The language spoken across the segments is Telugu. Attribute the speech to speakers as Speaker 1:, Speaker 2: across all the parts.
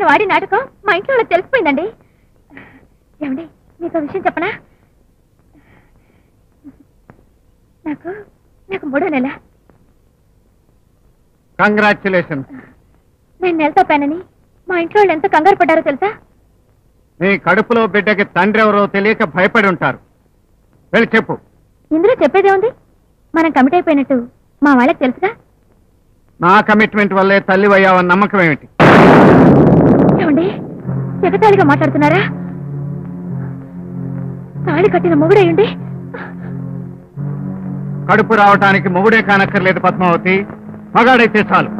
Speaker 1: నువ్వు ఆడి నాటకం మా ఇంట్లో వాళ్ళకి తెలిసిపోయిందండి. ఏమండి మీకు విషయం చెప్పనా? నాకు నాకు 3వ నెల.
Speaker 2: కంగ్రాచులేషన్స్.
Speaker 1: నేను నెలతో పైనని మా ఇంట్లో వాళ్ళు ఎంత కంగారు పడ్డారో తెలుసా?
Speaker 2: నీ కడుపులో బిడ్డకి తండ్రి ఎవరో తెలియక భయపడి ఉంటారు. వెళ్ళి చెప్పు.
Speaker 1: ఇందులో చెప్పేదే ఉంది. మనం కమిట్ అయిపోయినట్టు మా వాళ్ళకి తెలుసుగా.
Speaker 2: నా కమిట్మెంట్ వల్లే తల్లి అయ్యావన్న నమ్మకం ఏమిటి?
Speaker 1: ఏమండి ఎగతాళిగా మాట్లాడుతున్నారా? తాళి కట్టిన మొగుడయ్యండి
Speaker 2: కడుపు రావటానికి మొగుడే కానక్కర్లేదు పద్మావతి, మగాడైతే చాలు.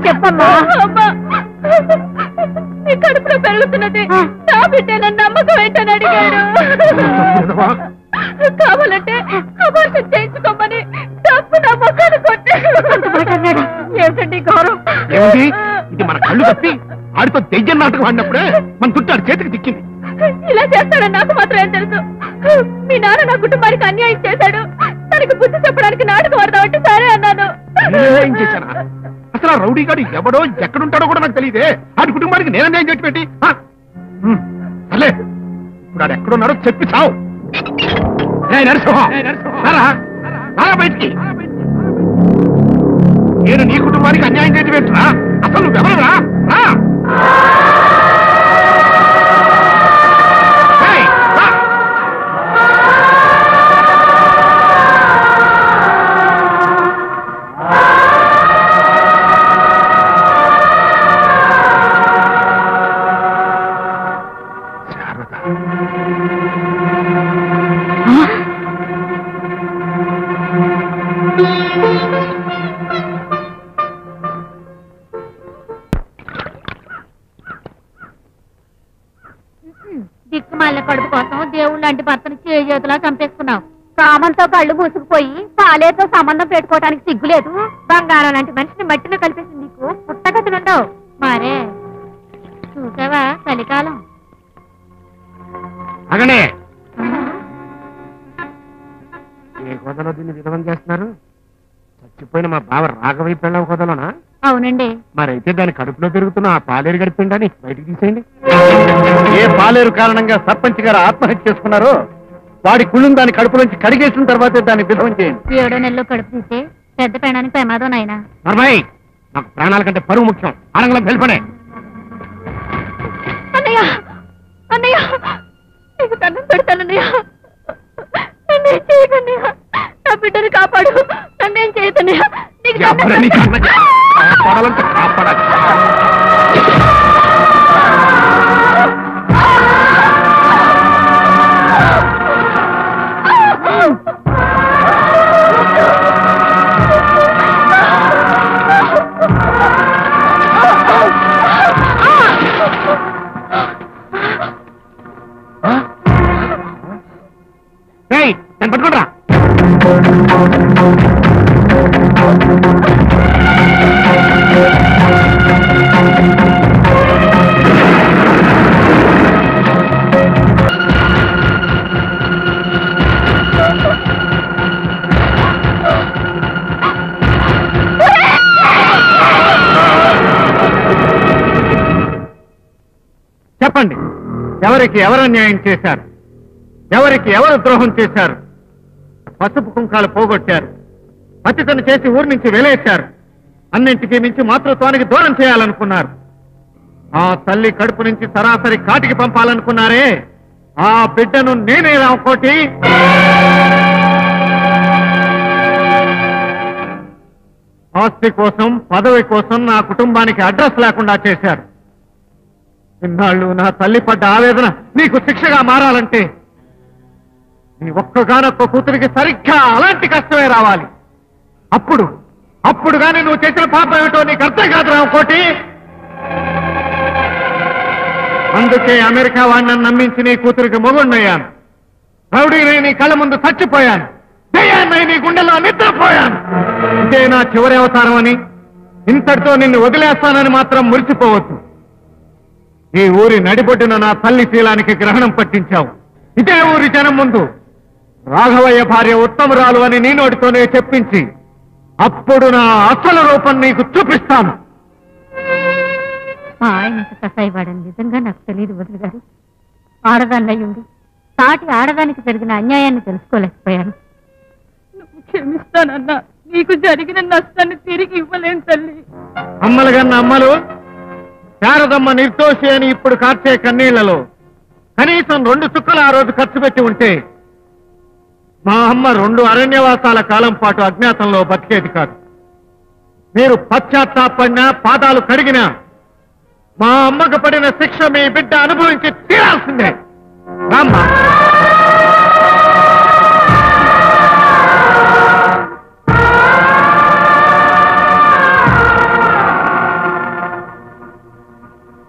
Speaker 1: చెప్పమ్మా. నీ కడుపులో పెరుగుతున్నది నా బిడ్డేనన్న నమ్మకం ఏంటని అడిగాడు. కావాలంటే అబార్షన్ చేయించుకోమని డబ్బు నా మొక్కలు కొట్టాడు. ఏమిటండి గౌరవం?
Speaker 3: ఇది మన కళ్ళు తప్పి ఆడితో దెయ్యం నాటకం ఆడినప్పుడే మన చుట్టాడు చేతికి దిక్కింది.
Speaker 1: ఇలా చేస్తాడని నాకు మాత్రం ఏం తెలుసు. మీ నాన్న నా కుటుంబానికి అన్యాయం చేశాడు. తనకి బుద్ధి చెప్పడానికి నాటకం ఆడదామంటే సరే అన్నాను.
Speaker 3: ఏం చేశానా? అసలు ఆ రౌడీ గాడు ఎవడో ఎక్కడుంటాడో కూడా నాకు తెలియదే. ఆడి కుటుంబానికి నేను అన్యాయం చేసి పెట్టి అలే ఇప్పుడు ఆడు ఎక్కడున్నాడో చెప్పి చావు. బయటికి నేను నీ కుటుంబానికి అన్యాయం చేసి పెట్టరా? అసలు నువ్వెవరురా?
Speaker 1: దిక్కుమాలిన కడుపు కోసం దేవుళ్ళ లాంటి భర్తను చేతులా చంపేసుకున్నావు. కామంతో కళ్ళు మూసుకుపోయి పాలేతో సంబంధం పెట్టుకోవడానికి సిగ్గులేదు. బంగారం లాంటి మనిషిని మట్టిలో కలిపేసి నీకు పుట్టగతులుండవు. మరే చూసావా చలికాలం.
Speaker 3: అగనే ఏ గోదలో దీన్ని విధవం చేస్తున్నారు? చచ్చిపోయిన మా బావ రాఘవయ్య పెళ్ళ గోదలోనా?
Speaker 1: అవునండి.
Speaker 3: మరైతే దాని కడుపులో పెరుగుతున్న ఆ పాలేరు గడిపిండని బయటికి తీసేయండి.
Speaker 2: ఏ పాలేరు కారణంగా సర్పంచ్ గారు ఆత్మహత్య చేసుకున్నారో వాడి కుళ్ళును దాని కడుపు నుంచి కడిగేసిన తర్వాతే దాన్ని విధవం చేయండి.
Speaker 1: 7వ నెలలో కడుపు తీస్తే పెద్ద ప్రాణానికి ప్రమాదం నాయనా.
Speaker 3: నర్మయ్, నాకు ప్రాణాల కంటే పరువు ముఖ్యం. ఆరంగంలో వెళ్ళిపోనే.
Speaker 1: అన్నయ్య అన్నయ్య నీకు దండం పెడతానన్నయ్య. నన్నేం చేయకన్నయ్య. నా బిడ్డను కాపాడు. నన్నేం చేయతన్నయ్య.
Speaker 3: కాపాడాలంటే కాపాడాలి. నేను పట్టుకుంటా.
Speaker 2: చెప్పండి, ఎవరికి ఎవరు అన్యాయం చేశారు? ఎవరికి ఎవరు ద్రోహం చేశారు? పసుపు కుంకాలు పోగొట్టారు. పతితను చేసి ఊరి నుంచి వెలేశారు. అన్నింటికీ మించి మాతృత్వానికి దూరం చేయాలనుకున్నారు. ఆ తల్లి కడుపు నుంచి సరాసరి కాటికి పంపాలనుకున్నారే, ఆ బిడ్డను నేనే రావుకోటి. ఆస్తి కోసం పదవి కోసం నా కుటుంబానికి అడ్రస్ లేకుండా చేశారు. ఇన్నాళ్ళు నా తల్లి పడ్డ ఆవేదన నీకు శిక్షగా మారాలంటే నీ ఒక్కగానొక్క కూతురికి సరిగ్గా అలాంటి కష్టమే రావాలి. అప్పుడు గాని నువ్వు చేసిన పాపం ఏమిటో నీకు అర్థం కాదు రావుకోటి. అందుకే అమెరికా వాడిని నమ్మించి నీ కూతురికి మొగుండయ్యాను. రౌడీని నీ కళ్ళ ముందు చచ్చిపోయాను. చెయ్యాన్ని నీ గుండెలో నిద్రపోయాను. ఇదే నా చివరి అవతారం అని, ఇంతటితో నిన్ను వదిలేస్తానని మాత్రం మురిసిపోవద్దు. ఈ ఊరి నడిబొడ్డున నా తల్లి శీలానికి గ్రహణం పట్టించావు. ఇదే ఊరి జనం ముందు రాఘవయ్య భార్య ఉత్తమరాలు అని నీ నోటితోనే చెప్పించి అప్పుడు నా అసలు రూపం నీకు చూపిస్తాను.
Speaker 1: మా ఆయన ఇంత కసాయివాడని నిజంగా నాకు తెలియదు వదిలి గారు. ఆడదాన్నయ్యుండి సాటి ఆడదానికి జరిగిన అన్యాయాన్ని తెలుసుకోలేకపోయాను.
Speaker 4: నువ్వు క్షమిస్తానన్నా, నీకు జరిగిన నష్టాన్ని తిరిగి ఇవ్వలేను తల్లి.
Speaker 2: అమ్మలు కన్న అమ్మలు, శారదమ్మ నిర్దోషి అని ఇప్పుడు కార్చే కన్నీళ్లలో కనీసం 2 చుక్కలు ఆ రోజు ఖర్చు పెట్టి ఉంటే మా అమ్మ 2 అరణ్యవాసాల కాలం పాటు అజ్ఞాతంలో బతికేది కాదు. మీరు పశ్చాత్తాపడినా, పాదాలు కడిగినా మా అమ్మకు పడిన శిక్ష మీ బిడ్డ అనుభవించి తీరాల్సిందే. రామ్మా.